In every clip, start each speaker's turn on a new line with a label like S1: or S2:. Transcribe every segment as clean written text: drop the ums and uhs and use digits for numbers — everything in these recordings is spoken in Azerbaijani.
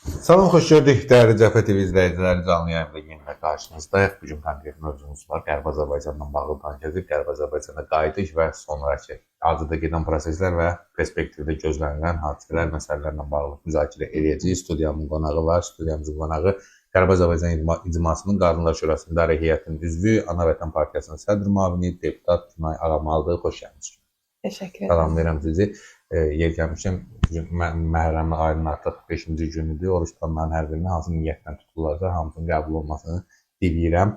S1: Salam, xoş gördük dəyərli Cəbhə TV izləyiciləri, canlı yayımda yenə qarşınızdayıq. Bugün konkret mövzumuz var. Qərbi Azərbaycanla bağlı danışacağıq. Qərbi Azərbaycana qayıdış və sonrakı hazırda gedən proseslər və perspektivdə gözlənilən hadisələr, məsələlərlə bağlı müzakirə edəcəyik. Studiyamın qonağı var. Studiyamızın qonağı Qərbi Azərbaycan İcmasının Qadınlar Şurasının İdarə Heyətinin üzvü, Ana Vətən Partiyasının sədr müavini, deputat Günay Ağamalıdır. Xoş gəlmisiniz.
S2: Təşəkkür ederim.
S1: Salamlayıram sizi. Yer gəlmişəm, Məhərrəmin ayının artıq 5-ci günüdür. Oruç tutanların hər birinin hansı niyyətlə tutulacaq, hamısının qəbul olmasını diləyirəm.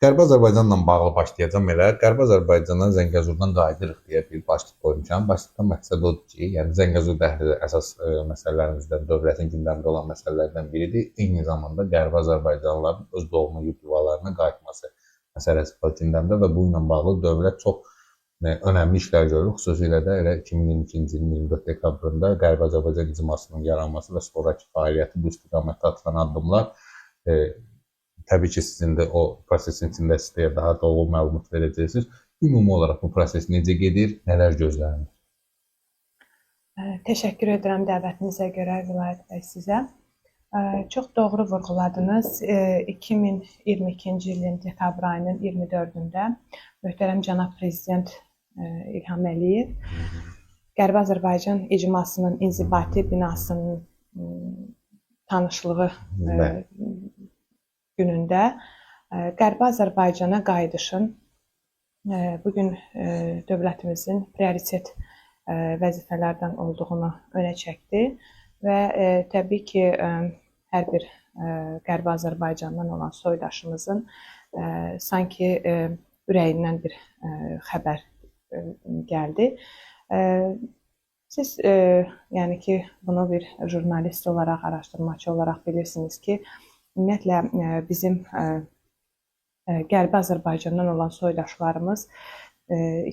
S1: Qərbi Azərbaycanla bağlı başlayacağım elə. Qərbi Azərbaycandan Zəngəzurdan qayıdırıq deyə bir başlıq qoymuşam. Başlıqdan məqsəd odur ki, yəni Zəngəzur dəhlizi əsas məsələlərimizdən, dövlətin gündəmdə olan məsələlərdən biridir. Eyni zamanda Qərbi Azərbaycanlıların öz doğma yurd yuvalarına qayıtması məsələsi gündəmdə və bu ilə bağlı dövlət çox önəmli işlər görür. Xüsusilə də elə 2022-ci ilin 24 dekabrında Qərbi Azərbaycan İcmasının yaranması və sonraki fəaliyyəti bu istiqamətdə atılan addımlar təbii ki, sizin də o prosesin içində sizə daha dolu məlumat verəcəksiniz. Ümumi olaraq bu proses necə gedir, nələr gözlənilir?
S2: Təşəkkür edirəm dəvətinizə görə Vilayət bəy sizə. Çox doğru vurğuladınız. 2022-ci ilin dekabr ayının 24-də möhtərəm cənab prezident İlham Əliyev Qərbi Azərbaycan İcmasının inzibati binasının tanışlığı günündə Qərbi Azərbaycana qayıdışın bugün dövlətimizin prioritet vəzifələrdən olduğunu önə çəkdi və təbii ki, hər bir Qərbi Azərbaycandan olan soydaşımızın sanki ürəyindən bir xəbər gəldi. Siz yəni ki, bunu bir jurnalist olaraq, araşdırmaçı olaraq bilirsiniz ki, ümumiyyətlə bizim Qərbi Azərbaycandan olan soydaşlarımız,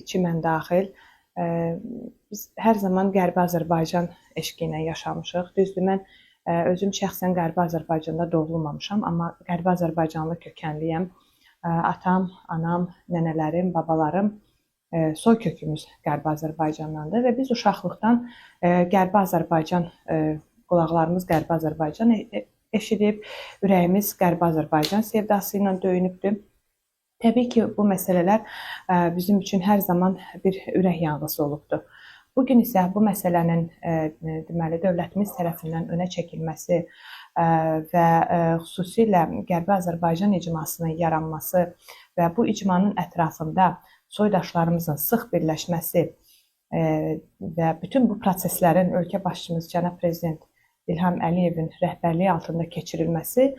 S2: içi mən daxil, biz hər zaman Qərbi Azərbaycan eşqi ilə yaşamışıq. Düzdür, mən özüm şəxsən Qərbi Azərbaycanda doğulmamışam, amma Qərbi Azərbaycanlı kökənliyəm. Atam, anam, nənələrim, babalarım, soy kökümüz Qərbi Azərbaycandandır və biz uşaqlıqdan Qərbi Azərbaycan, qulaqlarımız Qərbi Azərbaycan eşidib, ürəyimiz Qərbi Azərbaycan sevdası ilə döyünübdür. Təbii ki, bu məsələlər bizim üçün hər zaman bir ürək yanğısı olubdur. Bugün isə bu məsələnin deməli, dövlətimiz tərəfindən önə çəkilməsi və xüsusilə Qərbi Azərbaycan icmasının yaranması və bu icmanın ətrafında soydaşlarımızın sıx birləşməsi və bütün bu proseslərin ölkə başçımız cənab prezident İlham Əliyevin rəhbərliyi altında keçirilməsi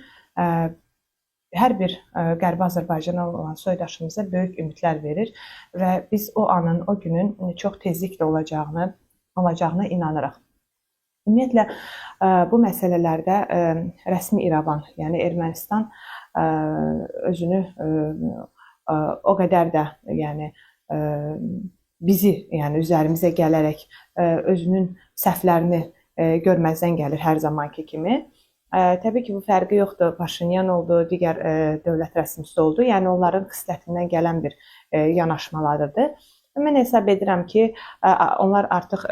S2: hər bir Qərbi Azərbaycana olan soydaşımıza böyük ümidlər verir və biz o anın, o günün çox tezliklə olacağına inanırıq. Ümumiyyətlə, bu məsələlərdə rəsmi İrəvan, yəni Ermənistan özünü o qədər də yəni, bizi, yəni üzərimizə gələrək özünün səhvlərini görməzdən gəlir hər zamanki kimi. Təbii ki, bu fərqi yoxdur. Paşinyan oldu, digər dövlət rəsmisi oldu. Yəni, onların xislətindən gələn bir yanaşmalarıdır. Mən hesab edirəm ki, onlar artıq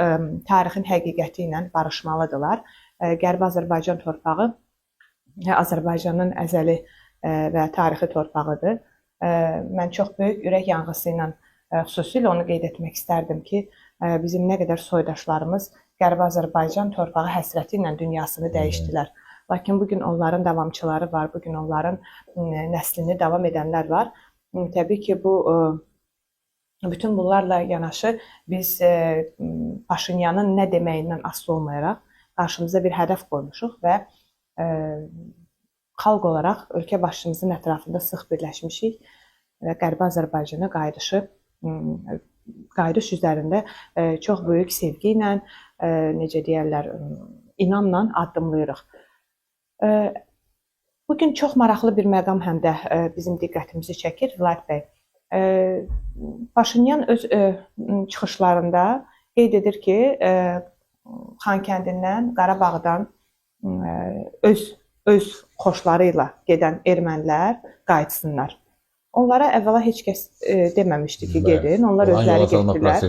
S2: tarixin həqiqəti ilə barışmalıdırlar. Qərbi Azərbaycan torpağı Azərbaycanın əzəli və tarixi torpağıdır. Mən çox böyük ürək yanğısı ilə xüsusilə onu qeyd etmək istərdim ki, bizim nə qədər soydaşlarımız Qərbi Azərbaycan torpağı həsrəti ilə dünyasını dəyişdilər. Lakin bugün onların davamçıları var, bugün onların nəslini davam edənlər var. Təbii ki, bütün bunlarla yanaşı biz Paşinyanın nə deməyindən asılı olmayaraq qarşımıza bir hədəf qoymuşuq və xalq olaraq ölkə başçımızın ətrafında sıx birləşmişik və Qərbi Azərbaycana qayıdış üzərində çox böyük sevgi ilə, necə deyərlər, inamla addımlayırıq. Bugün çox maraqlı bir məqam həm də bizim diqqətimizi çəkir, Vilayət bəy. Paşinyan öz çıxışlarında qeyd edir ki, Xankəndindən, Qarabağdan öz xoşları ilə gedən ermənilər qayıtsınlar. Onlara əvvəla heç kəs deməmişdi ki, gedin. Onlar özləri getdilər.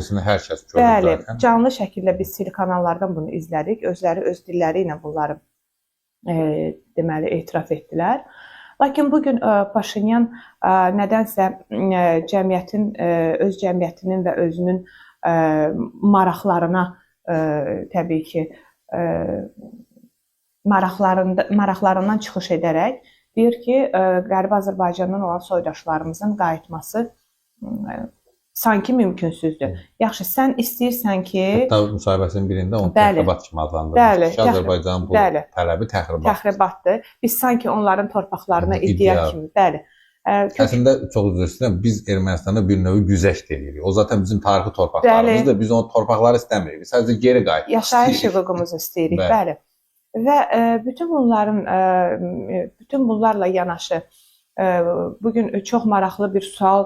S2: Bəli, canlı şəkildə biz telekanallardan bunu izlədik. Özləri öz dilləri ilə bunları deməli etiraf etdilər. Lakin bu gün Paşinyan nədənsə cəmiyyətin öz cəmiyyətinin və özünün maraqlarına təbii ki maraqlarından çıxış edərək deyir ki, Qərbi Azərbaycandan olan soydaşlarımızın qayıtması sanki mümkünsüzdür. Yaxşı, sən istəyirsən ki...
S1: Hətta müsahibəsinin birində onu təxribat kimi adlandırmış. Azərbaycanın bu tələbi
S2: təxribatdır. Biz sanki onların torpaqlarına iddia kimi. Bəli.
S1: Əslində, çox üzr istəyirəm, biz Ermənistanda bir növ güzəşt edirik. O zaten bizim tarixi torpaqlarımızdır. Biz o torpaqları istəmirik. Sadəcə geri qayıtmaq istəyirik.
S2: Yaşayış hüququmuzu istəyirik. Bəli. Və bütün bunlarla yanaşı bugün çox maraqlı bir sual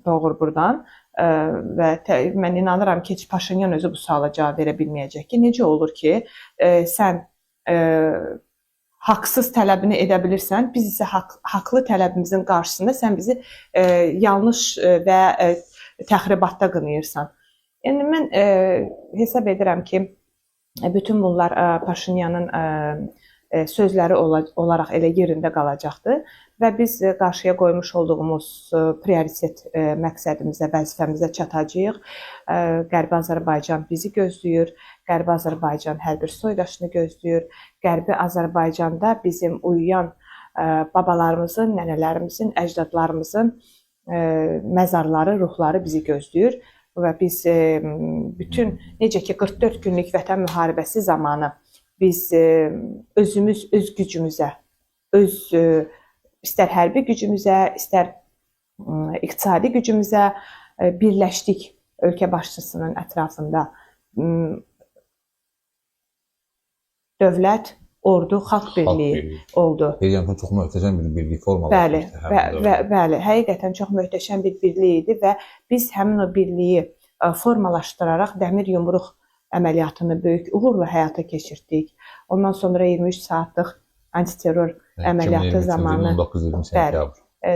S2: doğur buradan və mən inanıram ki, Paşinyan özü bu suala cavab verə bilməyəcək ki, necə olur ki, sən haqsız tələbini edə bilirsən, biz isə haqlı tələbimizin qarşısında sən bizi yanlış və təxribatda qınayırsan. Yəni, mən hesab edirəm ki, bütün bunlar Paşinyanın sözləri olaraq elə yerində qalacaqdır və biz qarşıya qoymuş olduğumuz prioritet məqsədimizə, vəzifəmizə çatacağıq. Qərbi Azərbaycan bizi gözləyir, Qərbi Azərbaycan hər bir soydaşını gözləyir, Qərbi Azərbaycanda bizim uyuyan babalarımızın, nənələrimizin, əcdadlarımızın məzarları, ruhları bizi gözləyir və biz bütün, necə ki 44 günlük vətən müharibəsi zamanı biz özümüz, öz gücümüzə, istər hərbi gücümüzə, istər iqtisadi gücümüzə birləşdik ölkə başçısının ətrafında. Dövlət, ordu, xalq birliyi oldu.
S1: Heydəmdə çox möhtəşəm bir birlik formalaşmışdı.
S2: Bəli, həqiqətən çox möhtəşəm bir birlik idi və biz həmin o birliyi formalaşdıraraq dəmir yumruq əməliyyatını böyük uğurla həyata keçirdik. Ondan sonra 23 saatlıq antiterror əməliyyatı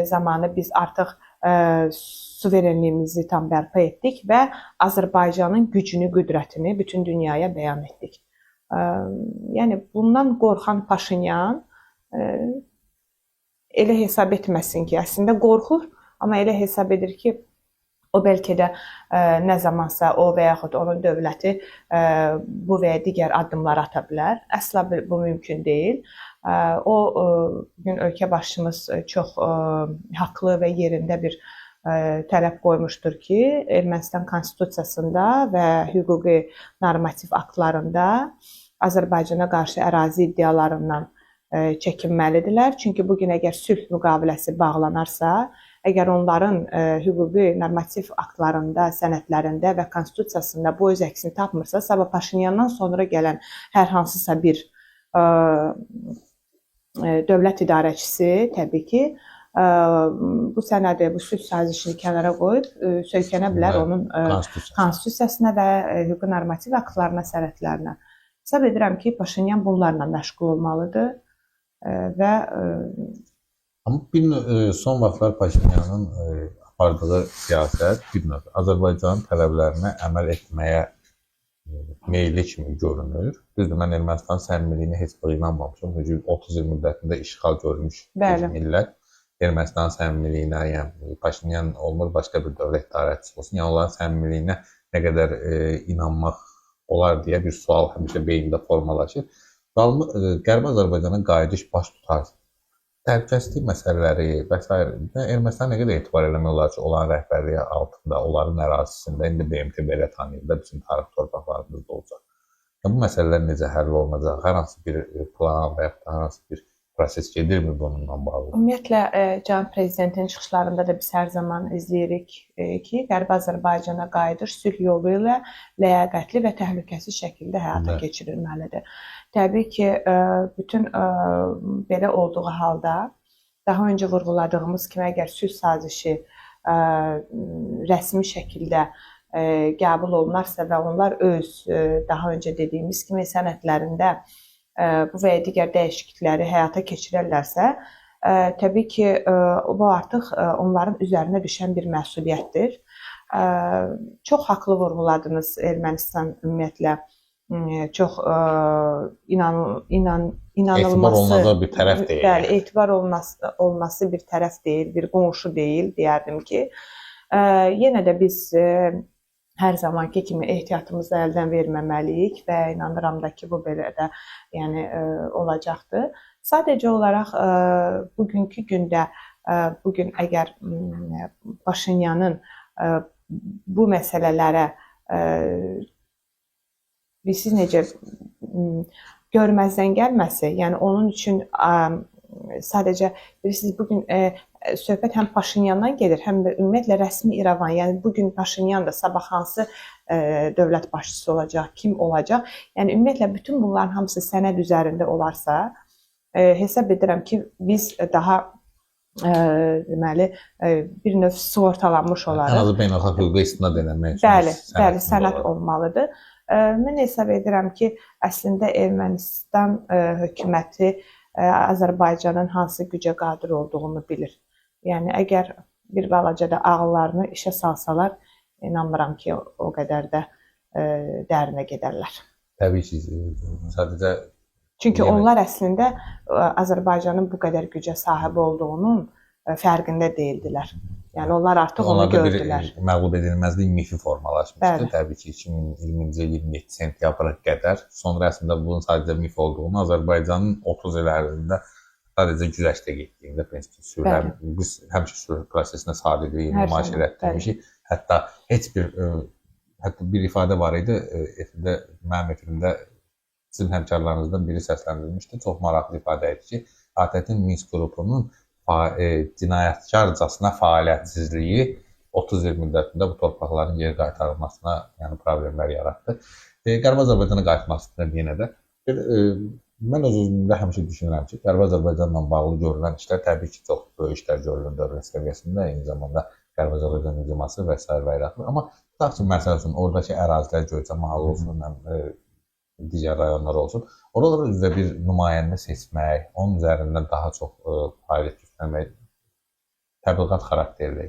S2: zamanı biz artıq suverenliyimizi tam bərpa etdik və Azərbaycanın gücünü, qüdrətini bütün dünyaya bəyan etdik. Yəni, bundan qorxan Paşinyan elə hesab etməsin ki, əslində qorxur, amma elə hesab edir ki, o bəlkə də nə zamansa o və yaxud onun dövləti bu və ya digər addımlar ata bilər. Əsla bu mümkün deyil. O, bugün ölkə başçımız çox haqlı və yerində bir tələb qoymuşdur ki, Ermənistan konstitusiyasında və hüquqi normativ aktlarında Azərbaycana qarşı ərazi iddialarından çəkinməlidirlər. Çünki bugün əgər sülh müqaviləsi bağlanarsa, əgər onların hüquqi normativ aktlarında, sənədlərində və konstitusiyasında bu öz əksini tapmırsa, sabah Paşinyandan sonra gələn hər hansısa bir dövlət idarəçisi təbii ki, bu sənədi, bu sülh sazişini kənara qoyub söykənə bilər onun konstitusiyasına və hüquqi normativ aktlarına, sənədlərinə. Hesab edirəm ki, Paşinyan bunlarla məşğul olmalıdır və
S1: amma son vaxtlar Paşinyanın apardığı siyasət bir növ Azərbaycanın tələblərinə əməl etməyə meyilli kimi görünür. Düzdür, mən Ermənistan səmimiliyinə heç bir inanmamışım. Çünki 30 il müddətində işğal görmüş bir millət Ermənistan səmimiliyinə, yəni Paşinyan olmur, başqa bir dövlət idarəçisi olsun, yəni onların səmimiliyinə nə qədər inanmaq olar deyə bir sual həmişə beynində formalaşır. Qərbi Azərbaycana qayıdış baş tutar. Təhlükəsizlik məsələləri və s. Ermənistan nə qədər etibar eləmək olar ki, olan rəhbərliyi altında, onların ərazisində, indi BMT belə tanıyır da, bizim tarix torpaqlarımızda olacaq. Bu məsələlər necə həll olunacaq? Hər hansı bir plan və ya hər hansı bir proses gedirmi bununla bağlı?
S2: Ümumiyyətlə, Cənab Prezidentin çıxışlarında da biz hər zaman izləyirik ki, Qərbi Azərbaycana qayıdış sülh yolu ilə ləyaqətli və təhlükəsiz şəkildə həyata keçirilməlidir. Təbii ki, bütün belə olduğu halda, daha öncə vurğuladığımız kimi, əgər sülh sazişi rəsmi şəkildə qəbul olunarsa və onlar öz, daha öncə dediyimiz kimi, sənədlərində bu və ya digər dəyişiklikləri həyata keçirərlərsə, təbii ki, bu artıq onların üzərinə düşən bir məsuliyyətdir. Çox haqlı vurğuladınız Ermənistan ümumiyyətlə çox
S1: Etibar
S2: inanılması,
S1: olunacaq bir tərəf deyil.
S2: bəli, etibar olması bir tərəf deyil, bir qonşu deyil, deyərdim ki. Yenə də biz hər zamanki kimi ehtiyatımızı əldən verməməliyik və inanıram da ki, bu belə də yəni olacaqdır. Sadəcə olaraq bugünkü gündə, bugün əgər Paşinyanın bu məsələlərə siz necə görməzdən gəlməsi, yəni onun üçün sadəcə bilirsiniz, bugün söhbət həm Paşinyandan gedir, həm də ümumiyyətlə rəsmi İrəvan, yəni bugün Paşinyan da sabah hansı dövlət başçısı olacaq, kim olacaq, yəni ümumiyyətlə bütün bunların hamısı sənəd üzərində olarsa, hesab edirəm ki, biz daha deməli bir növ sığortalanmış olarıq.
S1: Ən azı beynəlxalq hüquqa istinad etmək üçün.
S2: Bəli, sənəd olmalıdır. Mən hesab edirəm ki, əslində Ermənistan hökuməti Azərbaycanın hansı gücə qadir olduğunu bilir. Yəni əgər bir balaca da ağıllarını işə salsalar, inanmıram ki, o qədər də dərinə gedərlər.
S1: Təbii ki, sadəcə
S2: çünki onlar əslində Azərbaycanın bu qədər gücə sahib olduğunun fərqində deyildilər. Yəni onlar artıq onu gördülər.
S1: Bir məğlub edilməzlik mifi formalaşmışdı. Təbii ki, 2020-ci il 27 sentyabra qədər. Sonra əslində bunun sadəcə mif olduğunu, Azərbaycanın 30 il ərzində sadəcə güzəştə getdiyində prinsipə biz həmişə sülh prosesinə sadiqliyi nümayiş etdirmişik. Hətta bir ifadə var idi, mənim efimdə sizin həmkarlarınızdan biri səsləndirmişdi. Çox maraqlı ifadə idi ki, ATƏT-in Minsk qrupunun cinayətkarcasına fəaliyyətsizliyi 30 il müddətində bu torpaqların geri qaytarılmasına problemlər yaratdı. Qərbi Azərbaycana qayıtmaq istəyirəm yenə də. Mən öz-özümdə həmişə düşünürəm ki, Qərbi Azərbaycanla bağlı görülən işlər təbii ki, çox böyük işlər görülür dövlət səviyyəsində, eyni zamanda Qərbi Azərbaycan icması və s. və ilə. Amma tutaq ki, məsəl üçün, oradakı ərazilər Göyçə mahalı olsun, digər rayonlar olsun. Oralara üzrə bir nümayəndə seçmək, onun üzərindən daha çox fəaliyyət göstərmək təbliğat xarakterli.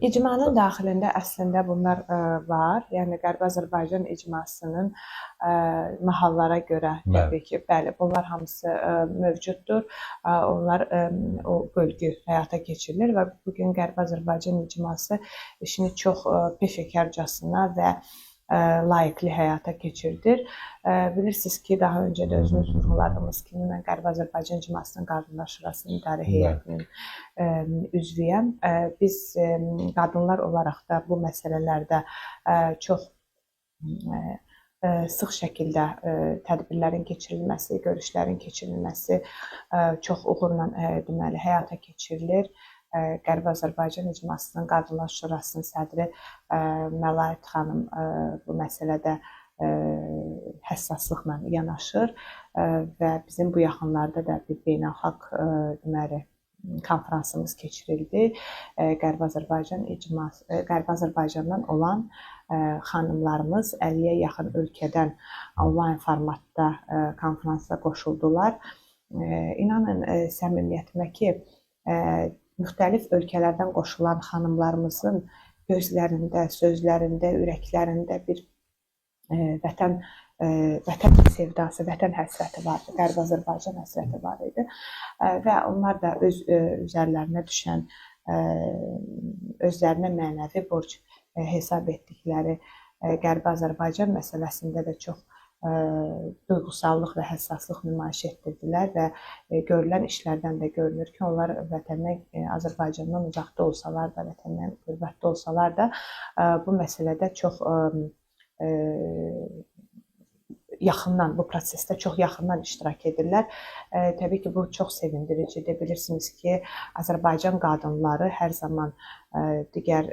S2: İcmanın daxilində əslində bunlar var. Yəni Qərbi Azərbaycan icmasının mahallara görə təbii ki, bəli, bunlar hamısı mövcuddur. Onlar o bölgü həyata keçirilir və bugün Qərbi Azərbaycan icması işini çox peşəkarcasına və layiqli həyata keçirdir. Bilirsiniz ki, daha öncə də özünüz vurğuladığınız kimi mən Qərbi Azərbaycan İcmasının Qadınlar Şurasının İdarə Heyətinin üzvüyəm. Biz qadınlar olaraq da bu məsələlərdə çox sıx şəkildə tədbirlərin keçirilməsi, görüşlərin keçirilməsi çox uğurla deməli həyata keçirilir. Qərbi Azərbaycan İcmasının Qadınlar Şurasının sədri Məlaət xanım bu məsələdə həssaslıqla yanaşır və bizim bu yaxınlarda da bir beynəlxalq deməli konfransımız keçirildi. Qərbi Azərbaycandan olan xanımlarımız 50-yə yaxın ölkədən onlayn formatda konfransa qoşuldular. İnanın səmimiyyətimə ki, müxtəlif ölkələrdən qoşulan xanımlarımızın gözlərində, sözlərində, ürəklərində bir vətən sevdası, vətən həsrəti vardı, Qərbi Azərbaycan həsrəti var idi və onlar da öz üzərlərinə düşən, özlərinə mənəvi borc hesab etdikləri Qərbi Azərbaycan məsələsində də çox duyğusallıq və həssaslıq nümayiş etdirdilər və görülən işlərdən də görünür ki, onlar vətəndən, Azərbaycandan uzaqda olsalar da, vətəndən qürbətdə olsalar da bu məsələdə çox yaxından, bu prosesdə çox yaxından iştirak edirlər. Təbii ki, bu çox sevindiricidir. Bilirsiniz ki, Azərbaycan qadınları hər zaman digər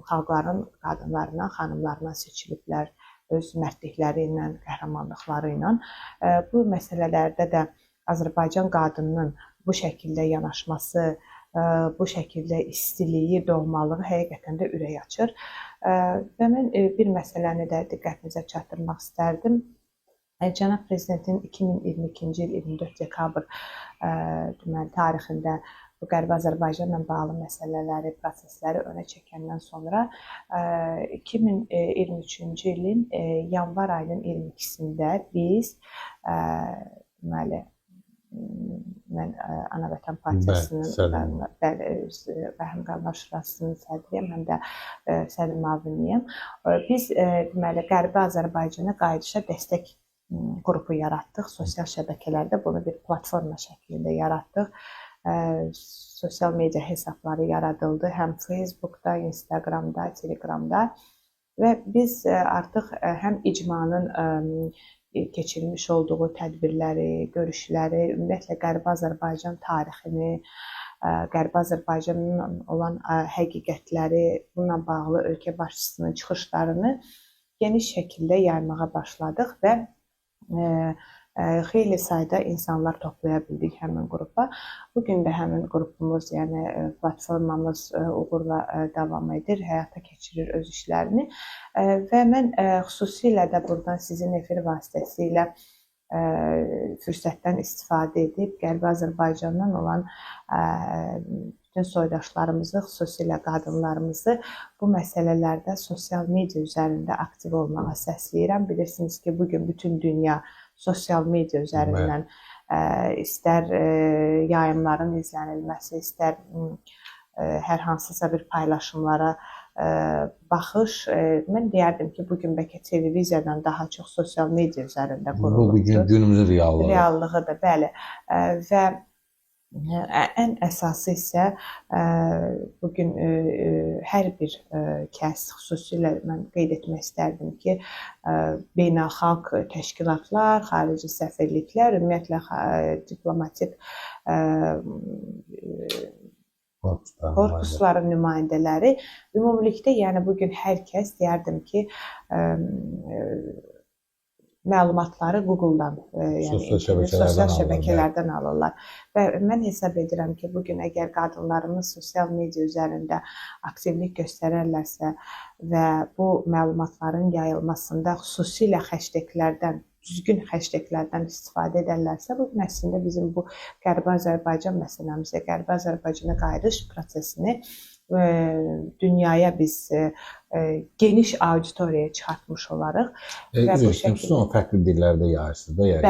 S2: xalqların qadınlarına, xanımlarına seçiliblər. Öz mərdlikləri ilə, qəhrəmanlıqları ilə. Bu məsələlərdə də Azərbaycan qadınının bu şəkildə yanaşması, bu şəkildə istiliyi, doğmalığı həqiqətən də ürək açır. Və mən bir məsələni də diqqətinizə çatdırmaq istərdim. Cənab Prezidentin 2022-ci il 24 dekabr tarixində bu Qərbi Azərbaycanla bağlı məsələləri, prosesləri önə çəkəndən sonra 2023-cü ilin yanvar ayının 22-sində biz deməli mən Ana Vətən Partiyasının Rəhim Qanlar Şurasının sədriyəm, həm də sədr müaviniyəm. Biz deməli Qərbi Azərbaycana qayıdışa dəstək qrupu yaratdıq. Sosial şəbəkələrdə bunu bir platforma şəklində yaratdıq. Sosial media hesabları yaradıldı, həm Facebookda, Instagramda, Telegramda və biz artıq həm icmanın keçirilmiş olduğu tədbirləri, görüşləri, ümumiyyətlə Qərbi Azərbaycan tarixini, Qərbi Azərbaycanın olan həqiqətləri, bununla bağlı ölkə başçısının çıxışlarını geniş şəkildə yaymağa başladıq və xeyli sayda insanlar toplaya bildik həmin qrupa. Bugün də həmin qrupumuz, yəni platformamız uğurla davam edir, həyata keçirir öz işlərini və mən xüsusilə də buradan sizin efir vasitəsilə fürsətdən istifadə edib Qərbi Azərbaycandan olan bütün soydaşlarımızı, xüsusilə qadınlarımızı bu məsələlərdə sosial media üzərində aktiv olmağa səsləyirəm. Bilirsiniz ki, bugün bütün dünya sosial media üzərindən istər yayımların izlənilməsi, istər hər hansısa bir paylaşımlara baxış. Mən deyərdim ki, bugün bəlkə televiziyadan daha çox sosial media üzərində qurulubdur.
S1: Bu günümüzün reallığı.
S2: Reallığıdır, bəli. Və ən əsası isə bugün hər bir kəs, xüsusilə mən qeyd etmək istərdim ki, beynəlxalq təşkilatlar, xarici səfirliklər, ümumiyyətlə diplomatik korpusların nümayəndələri, ümumilikdə, yəni bugün hər kəs deyərdim ki, məlumatları Google-dan, yəni sosial şəbəkələrdən alırlar. Və mən hesab edirəm ki, bugün əgər qadınlarımız sosial media üzərində aktivlik göstərərlərsə və bu məlumatların yayılmasında xüsusilə hashtaglərdən, düzgün hashtaglərdən istifadə edərlərsə, bu əslində bizim bu Qərbi Azərbaycan məsələmizə, Qərbi Azərbaycana qayıdış prosesini dünyaya biz geniş auditoriyaya çıxartmış olarıq.
S1: Son fərqli dillərdə yayırsınız da, yəni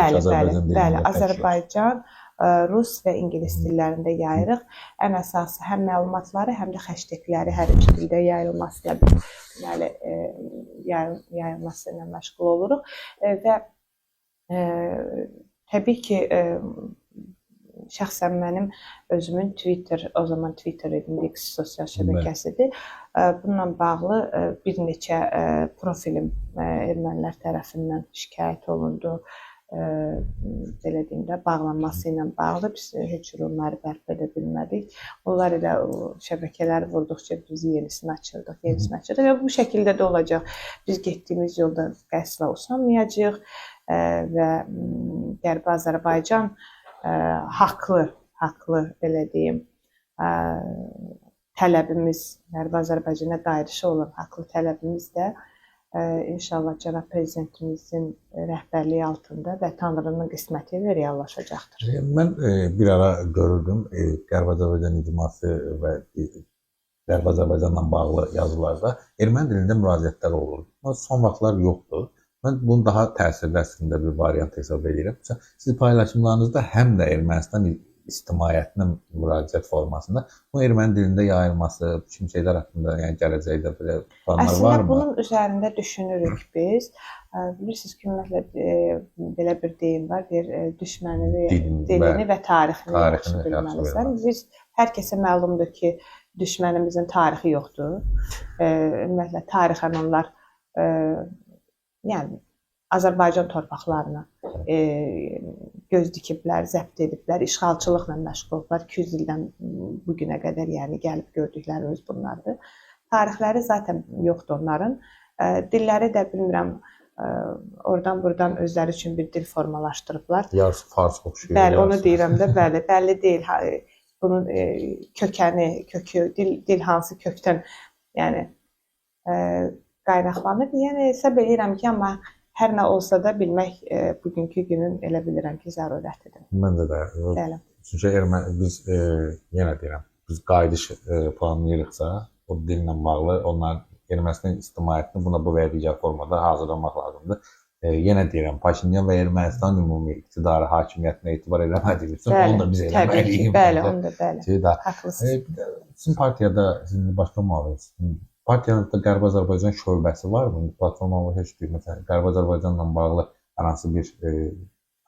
S2: bəli, Azərbaycan, rus və ingilis dillərində yayırıq. Ən əsası həm məlumatları, həm də hashtagləri hər iki dildə yayılması ilə yayılması ilə məşğul oluruq və təbii ki, şəxsən mənim özümün Twitter, o zaman Twitter X sosial şəbəkəsidir. Bununla bağlı bir neçə profilim ermənilər tərəfindən şikayət olundu. Belə deyim də, bağlanması ilə bağlı biz heç cür onları bərpa edə bilmədik. Onlar ilə şəbəkələri vurduqca biz yenisini açırdıq və bu şəkildə də olacaq. Biz getdiyimiz yolda qəsrə usanmayacağıq və Qərbi Azərbaycan haqlı belə deyim, tələbimiz, Qərbi Azərbaycana qayıdışı olan haqlı tələbimiz də inşallah cənab prezidentimizin rəhbərliyi altında və Tanrının qisməti ilə reallaşacaqdır.
S1: Mən bir ara görürdüm Qərbi Azərbaycan icması və Qərbi Azərbaycanla bağlı yazılarda erməni dilində müraciətlər olur. Son vaxtlar yoxdur. Mən bunu daha təsirli əslində bir variant hesab edirəm. Siz paylaşımlarınızda həm də Ermənistan ictimaiyyətinə müraciət formasında bu erməni dilində yayılması, kimi şeylər haqqında, yəni gələcəkdə belə planlar varmı?
S2: Əslində bunun üzərində düşünürük biz. Bilirsiniz ki, ümumiyyətlə belə bir deyim var, düşməni dilini və tarixini yaxşı bilməlisən. Biz hər kəsə məlumdur ki, düşmənimizin tarixi yoxdur. Ümumiyyətlə tarixən onlar yəni Azərbaycan torpaqlarına göz dikiblər, zəbt ediblər, işğalçılıqla məşğul olublar. 200 ildən bugünə qədər yəni gəlib gördüklərimiz bunlardır. Tarixləri zaten yoxdur onların. Dilləri də bilmirəm, oradan-buradan özləri üçün bir dil formalaşdırıblar.
S1: Yarısı fars oxşuyur.
S2: Bəli, onu deyirəm də, bəli, bəlli deyil. Bunun kökü, dil hansı kökdən yəni qaynaqlanır. Yəni hesab edirəm ki, amma hər nə olsa da bilmək bugünkü günün elə bilirəm ki, zərurətidir.
S1: Məncə də.
S2: Bəli.
S1: Çünki biz yenə deyirəm, biz qayıdış planlayırıqsa, o dillə bağlı onların Ermənistan ictimaiyyətini buna bu və ya digər formada hazırlamaq lazımdır. Yenə deyirəm, Paşinyan və Ermənistan ümumi iqtidarı hakimiyyətinə etibar eləmədiyi üçün onu da biz eləməliyik.
S2: Bəli, onu da bəli. Haqlısınız.
S1: Sizin partiyada, sizin başqa müaviniz, partiyanızda Qərbi Azərbaycan şöbəsi varmı? Platformada heç bir, məsələn, Qərbi Azərbaycanla bağlı hər hansı bir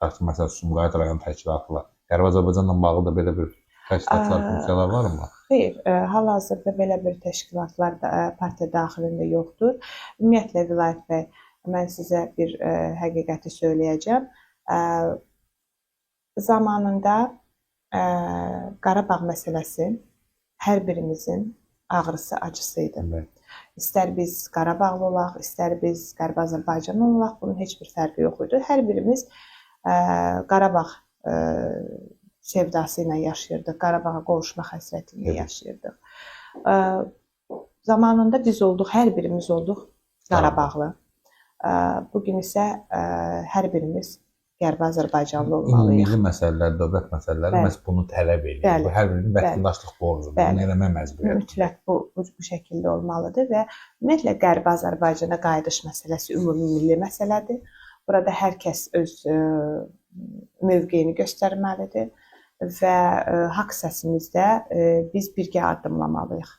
S1: məsələn, Sumqayıt rayon təşkilatı var. Qərbi Azərbaycanla bağlı da belə bir təşkilatlar, funksiyalar varmı?
S2: Xeyr, hal-hazırda belə bir təşkilatlar da partiya daxilində yoxdur. Ümumiyyətlə, Vilayət bəy, mən sizə bir həqiqəti söyləyəcəm. Zamanında Qarabağ məsələsi hər birimizin ağrısı, acısı idi. İstər biz Qarabağlı olaq, istər biz Qərbi Azərbaycanlı olaq, bunun heç bir fərqi yox idi. Hər birimiz Qarabağ sevdası ilə yaşayırdıq, Qarabağa qovuşmaq həsrəti ilə yaşayırdıq. Zamanında biz olduq, hər birimiz olduq Qarabağlı. Bugün isə hər birimiz Qərbi Azərbaycanlı olmalıyıq.
S1: Milli məsələlər, dövlət məsələləri məhz bunu tələb edir. Bu hər birinin vətəndaşlıq borcudur. Bunu eləmək məcburiyyətidir.
S2: Mütləq bu şəkildə olmalıdır və ümumiyyətlə Qərbi Azərbaycana qayıdış məsələsi ümumi milli məsələdir. Burada hər kəs öz mövqeyini göstərməlidir və haqq səsimizdə biz birgə addımlamalıyıq.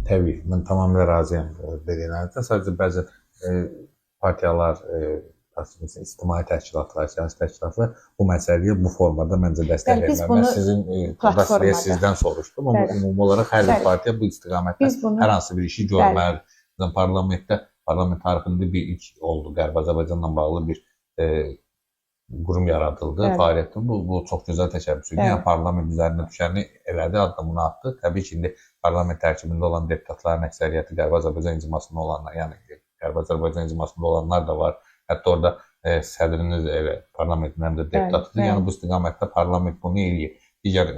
S1: Təbii, mən tamamilə razıyam dediyinizdən. Sadəcə bəzi partiyalar, ictimai təşkilatlar, siyasi təşkilatlar bu məsələyə bu formada məncə dəstək verməlidir. Mən sizin platformada sizdən soruşdum, amma ümumi olaraq hər bir partiya bu istiqamətdə hər hansı bir işi görməlidir. Parlament tarixində bir ilk oldu. Qərbi Azərbaycanla bağlı bir qurum yaradıldı, fəaliyyətdə. Bu çox gözəl təşəbbüsüdür. Yəni parlament üzərinə düşəni elədi, addımını atdı. Təbii ki, indi parlament tərkibində olan deputatların əksəriyyəti Qərbi Azərbaycan icmasında olanlar, yəni Qərbi Azərbaycan icmasında olanlar da var. Hətta orada sədriniz parlamentin həm də deputatıdır. Yəni bu istiqamətdə parlament bunu eləyir. Digər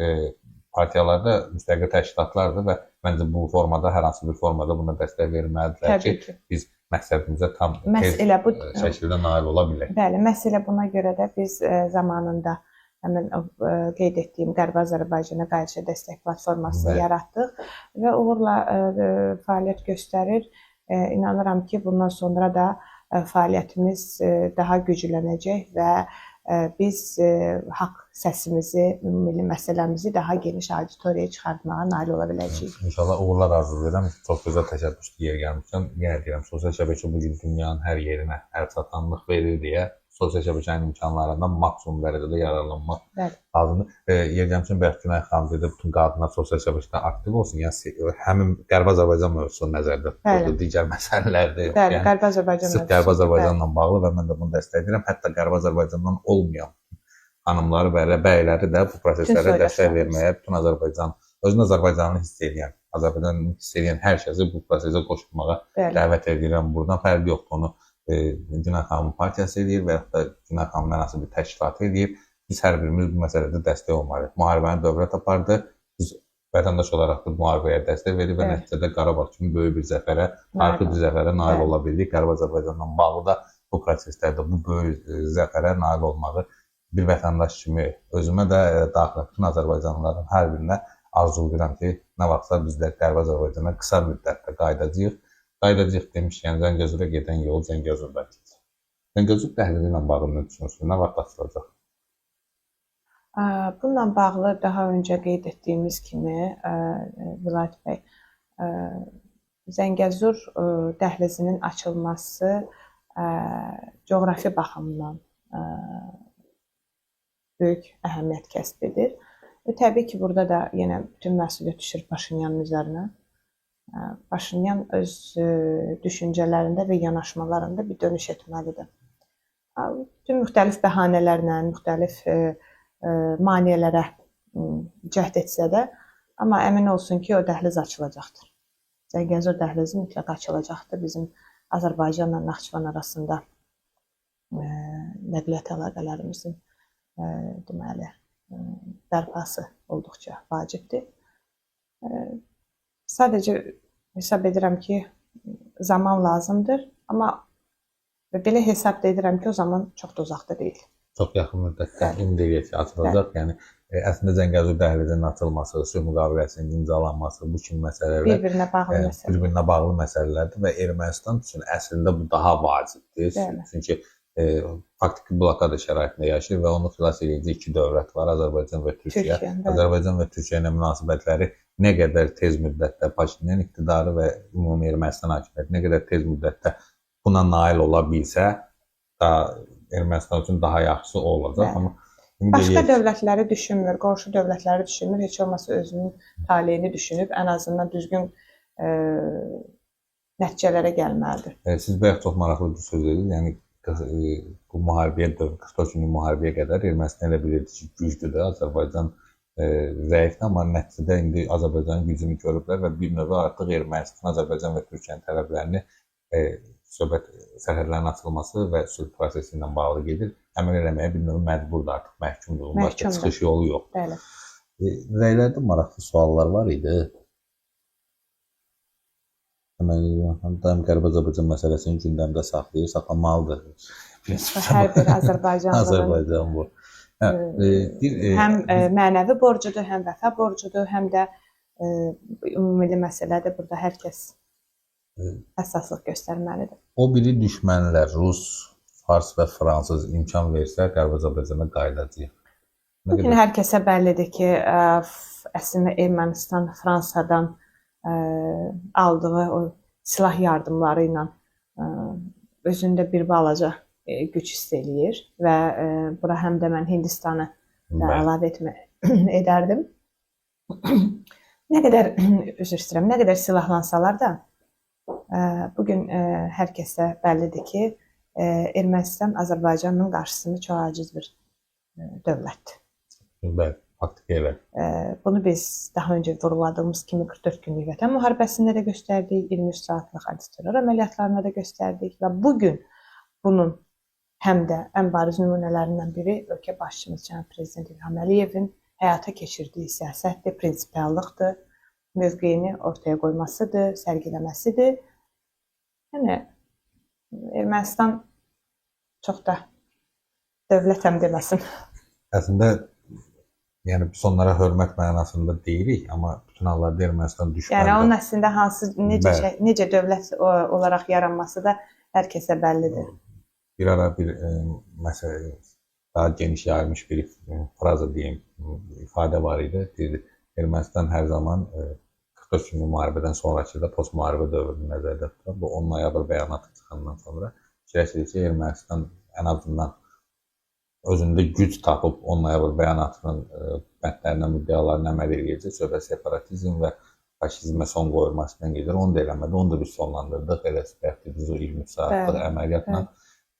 S1: partiyalarda müstəqil təşkilatlardır və məncə bu formada, hər hansı bir formada buna dəstək verməlidirlər ki, biz məqsədimizə tam tez şəkildə nail ola bilək.
S2: Bəli, məhz elə buna görə də biz zamanında həmin qeyd etdiyim Qərbi Azərbaycana qayıdışa dəstək platformasını yaratdıq və uğurla fəaliyyət göstərir. İnanıram ki, bundan sonra da fəaliyyətimiz daha güclənəcək və biz haqq səsimizi, milli məsələmizi daha geniş auditoriyaya çıxartmağa nail ola biləcəyik.
S1: İnşallah uğurlar arzulayıram. Çox gözəl təşəbbüsdür yer gəlmişkən. Yenə deyirəm, sosial şəbəkə bugün dünyanın hər yerinə əlçatanlıq verir deyə sosial şəbəkənin imkanlarından maksimum dərəcədə yararlanmaq lazımdır. Yer gəlmişkən Bərk Günay xanım dedi, bütün qadınlar sosial şəbəkədə aktiv olsun. Yəni həmin Qərbi Azərbaycan mövzusu nəzərdə tutulur, digər məsələlərdir.
S2: Bəli, Qərbi Azərbaycan mövzusu.
S1: Qərbi Azərbaycanla bağlı və mən də bunu dəstəkləyirəm. Hətta Qərbi Azərbaycandan olmayan xanımları və bəyləri də bu proseslərə dəstək verməyə, bütün Azərbaycan, özünü Azərbaycanlı hiss edən, Azərbaycanlı hiss edən hər kəsi bu prosesə qoşulmağa dəvət edirəm. Buradan fərqi yoxdur, onu Günay xanımın partiyası edir və yaxud da Günay xanımın hər hansı bir təşkilatı edir. Biz hər birimiz bu məsələdə dəstək olmalıyıq. Müharibəni dövlət apardı. Biz vətəndaş olaraq da müharibəyə dəstək verdik və nəticədə Qarabağ kimi böyük bir zəfərə, tarixi bir zəfərə nail ola bildik. Qərbi Azərbaycanla bağlı da bu proseslərdə bu böyük zəfərə nail olmağı bir vətəndaş kimi özümə də daxil bütün Azərbaycanlıların hər birinə arzulayıram ki, nə vaxtsa biz də Qərbi Azərbaycana qısa müddətdə qayıdacağıq. Qayıdacaq demişkən, Zəngəzura gedən yol Zəngəzurdadır. Zəngəzur dəhlizi ilə bağlı nə düşünürsünüz? Nə vaxt açılacaq?
S2: Bununla bağlı daha öncə qeyd etdiyimiz kimi, Vilayət bəy, Zəngəzur dəhlizinin açılması coğrafi baxımdan böyük əhəmiyyət kəsb edir. Təbii ki, burada da yenə bütün məsuliyyət düşür Paşinyanın üzərinə. Paşinyan öz düşüncələrində və yanaşmalarında bir dönüş etməlidir. Bütün müxtəlif bəhanələrlə, müxtəlif maneələrə cəhd etsə də, amma əmin olsun ki, o dəhliz açılacaqdır. Zəngəzur dəhlizi mütləq açılacaqdır. Bizim Azərbaycanla Naxçıvan arasında nəqliyyat əlaqələrimizin deməli bərpası olduqca vacibdir. Sadəcə hesab edirəm ki, zaman lazımdır, amma belə hesab edirəm ki, o zaman çox da uzaqda deyil.
S1: Çox yaxın müddətdə ümid edir ki, açılacaq. Yəni əslində Zəngəzur dəhlizinin açılması, sülh müqaviləsinin imzalanması bu kimi məsələlər bir-birinə bağlı məsələlərdir və Ermənistan üçün əslində bu daha vacibdir. Çünki faktiki blokada şəraitində yaşayır və onu xilas edici iki dövlət var, Azərbaycan və Türkiyə. Azərbaycan və Türkiyə ilə münasibətləri nə qədər tez müddətdə Paşinyan iqtidarı və ümumi Ermənistan hakimiyyəti nə qədər tez müddətdə buna nail ola bilsə, Ermənistan üçün daha yaxşısı olacaq. Amma
S2: başqa dövlətləri düşünmür, qonşu dövlətləri düşünmür, heç olmasa özünün taleyini düşünüb, ən azından düzgün nəticələrə gəlməlidir.
S1: Siz bayaq çox maraqlı bir söz dediniz, yəni bu müharibəyə, 44 günlük müharibəyə qədər Ermənistan elə bilirdi ki, güclüdür, Azərbaycan zəifdir, amma nəticədə indi Azərbaycanın gücünü görüblər və bir növ artıq Ermənistan, Azərbaycan və Türkiyənin tərəflərini söhbət sərhədlərin açılması və sülh prosesi ilə bağlı gedir. Əməl eləməyə bir növ məcburdur, artıq məhkumdur. Başqa çıxış yolu yox. Rəylərdə maraqlı suallar var idi. Daim Qərbi Azərbaycan məsələsini gündəmdə saxlayır, saxlamalıdır.
S2: Hər bir Azərbaycanlının
S1: bu.
S2: Həm mənəvi borcudur, həm vəfa borcudur, həm də ümumi məsələdir. Burada hər kəs əsaslıq göstərməlidir.
S1: O biri düşmənlər, Rus, Fars və Fransız imkan versə, Qərbi Azərbaycana qayıdacaq.
S2: Bugün hər kəsə bəllidir ki, əslində Ermənistan Fransadan aldığı o silah yardımları ilə özündə bir balaca güc hiss eləyir və bura həm də mən Hindistanı da əlavə edərdim. Nə qədər, üzr istəyirəm, nə qədər silahlansalar da bugün hər kəsə bəllidir ki, Ermənistan Azərbaycanın qarşısında çox aciz bir dövlətdir.
S1: Bəli.
S2: Bunu biz daha öncə vurguladığımız kimi 44 günlük Vətən müharibəsində də göstərdik, 23 saatlıq antiterror əməliyyatlarında da göstərdik və bugün bunun həm də ən bariz nümunələrindən biri ölkə başçımız cənab Prezident İlham Əliyevin həyata keçirdiyi siyasətdir, prinsipallıqdır, mövqeyini ortaya qoymasıdır, sərgiləməsidir. Yəni Ermənistan çox da dövlətəm deməsin.
S1: Əslində yəni biz onlara hörmət mənasında deyirik, amma bütün hallarda Ermənistan düşməndir.
S2: Yəni onun əslində necə dövlət olaraq yaranması da hər kəsə bəllidir.
S1: Bir ara bir məsələ, daha geniş yayılmış bir fraza deyim, ifadə var idi. Deyirdi, Ermənistan hər zaman 44 günlük müharibədən sonraki da post müharibə dövrünü nəzərdə tutur. Bu 10 noyabr bəyanatı çıxandan sonra fikirləşirik ki, Ermənistan ən azından özündə güc tapıb 10 noyabr bəyanatının bəndlərinə, müddəalarına əməl edəcək, söhbət separatizm və faşizmə son qoyulmasından gedir. Onu da eləmədi, onu da biz sonlandırdıq. Elə biz o 23 saatlıq əməliyyatla.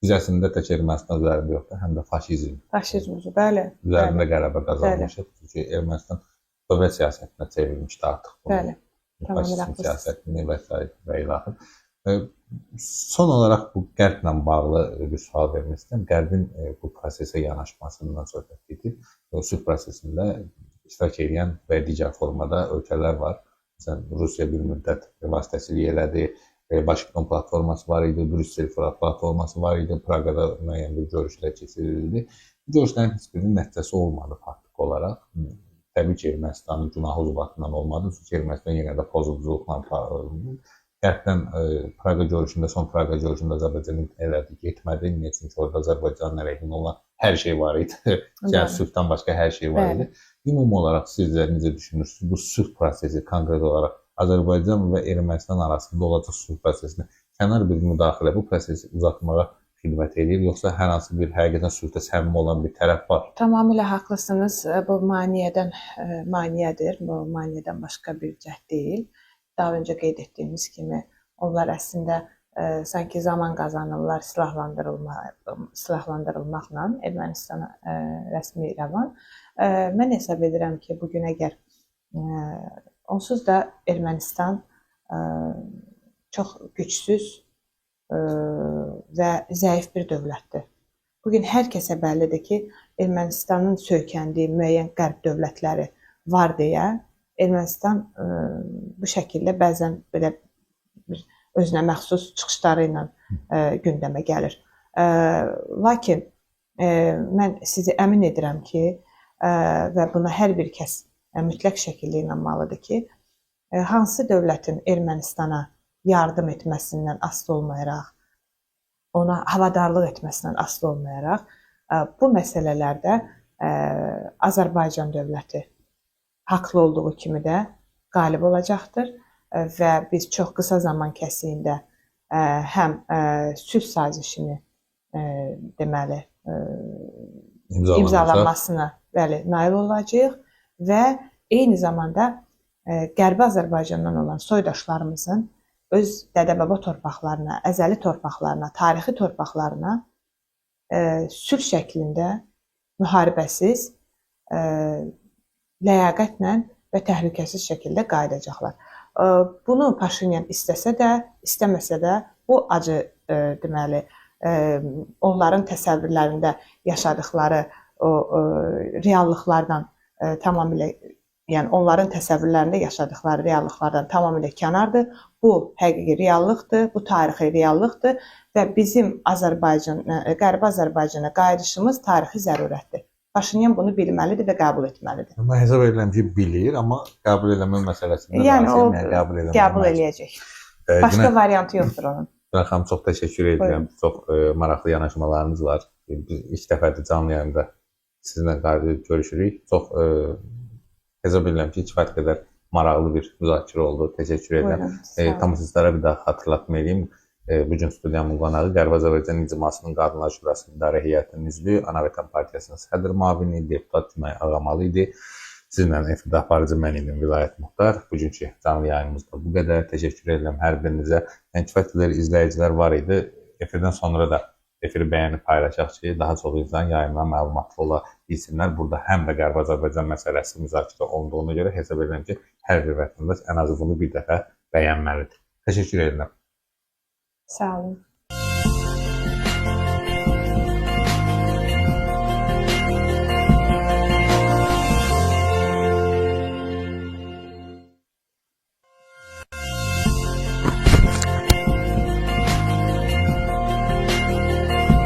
S1: Biz əslində tək Ermənistan üzərində yoxdur, həm də faşizm.
S2: Faşizm, bəli.
S1: Üzərində qələbə qazanmışıq. Çünki Ermənistan dövlət siyasətinə çevrilmişdi artıq.
S2: Bəli.
S1: Faşizm siyasətini və s. və ilaxır. Son olaraq bu Qərblə bağlı bir sual vermək istəyirəm. Qərbin bu prosesə yanaşmasından söhbət gedir. Sülh prosesində iştirak edən və digər formada ölkələr var. Məsələn, Rusiya bir müddət vasitəçilik elədi. Vaşinqton platforması var idi, Brüssel platforması var idi, Praqada müəyyən bir görüşlər keçirildi. Bu görüşlərin heç birinin nəticəsi olmadı faktiki olaraq. Təbii ki, Ermənistanın günahı ucbatından olmadı. Çünki Ermənistan yenə də pozuntuculuqla Qərbdən Praqa görüşündə, son Praqa görüşündə Azərbaycan elədi, getmədi. Niyə? Çünki orada Azərbaycanın əleyhinə olan hər şey var idi. Yəni sülhdən başqa hər şey var idi. Ümumi olaraq sizlər necə düşünürsünüz? Bu sülh prosesi konkret olaraq Azərbaycan və Ermənistan arasında olacaq sülh prosesini kənar bir müdaxilə bu prosesi uzatmağa xidmət edir, yoxsa hər hansı bir həqiqətən sülhdə səmimi olan bir tərəf var?
S2: Tamamilə haqlısınız. Bu maneədir. Bu maneədən başqa bir cəhd deyil. Daha öncə qeyd etdiyimiz kimi onlar əslində sanki zaman qazanırlar silahlandırılmaqla Ermənistana rəsmi İrəvan. Mən hesab edirəm ki, bugün əgər onsuz da Ermənistan çox gücsüz və zəif bir dövlətdir. Bugün hər kəsə bəllidir ki, Ermənistanın söykəndiyi müəyyən qərb dövlətləri var deyə Ermənistan bu şəkildə bəzən belə özünə məxsus çıxışları ilə gündəmə gəlir. Lakin mən sizi əmin edirəm ki, və buna hər bir kəs mütləq şəkildə inanmalıdır ki, hansı dövlətin Ermənistana yardım etməsindən asılı olmayaraq, ona havadarlıq etməsindən asılı olmayaraq, bu məsələlərdə Azərbaycan dövləti haqlı olduğu kimi də qalib olacaqdır və biz çox qısa zaman kəsiyində həm sülh sazişini deməli imzalanmasına nail olacağıq və eyni zamanda Qərbi Azərbaycandan olan soydaşlarımızın öz dədə-baba torpaqlarına, əzəli torpaqlarına, tarixi torpaqlarına sülh şəklində müharibəsiz, ləyaqətlə və təhlükəsiz şəkildə qayıdacaqlar. Bunu Paşinyan istəsə də, istəməsə də bu acı deməli onların təsəvvürlərində yaşadıkları o reallıqlardan tamamilə, yəni onların təsəvvürlərində yaşadıkları reallıqlardan tamamilə kənardır. Bu həqiqi reallıqdır, bu tarixi reallıqdır və bizim Qərbi Azərbaycana qayıdışımız tarixi zərurətdir. Paşinyan bunu bilməlidir və qəbul etməlidir.
S1: Mən hesab edirəm ki, bilir, amma qəbul eləmə məsələsində
S2: yəni o qəbul eləyəcək. Başqa variantı yoxdur onun.
S1: Xanım, çox təşəkkür edirəm. Çox maraqlı yanaşmalarınız var. Biz ilk dəfədir canlı yayında sizinlə görüşürük. Çox hesab edirəm ki, kifayət qədər maraqlı bir müzakirə oldu. Təşəkkür edirəm. Tamaşaçılara bir daha xatırlatma edeyim. Bugün studiyamın qonağı Qərbi Azərbaycan İcmasının Qadınlar Şurasının İdarə Heyətinin üzvü, Ana Vətən Partiyasının sədr müavini, deputat Günay Ağamalı idi. Sizinlə efirdə aparıcı mən idim, Vilayət Muxtar. Bugünkü canlı yayınımızda bu qədər. Təşəkkür edirəm hər birinizə. Kifayət qədər izləyicilər var idi. Efirdən sonra da efiri bəyənib paylaşaq ki, daha çox insan yayından məlumatlı ola bilsinlər. Burada həm də Qərbi Azərbaycan məsələsi müzakirə olunduğuna görə hesab edirəm ki, hər bir vətəndaş ən azı bunu bir dəfə bəyənməlidir. Təşəkkür edirəm.
S2: Sağ olun.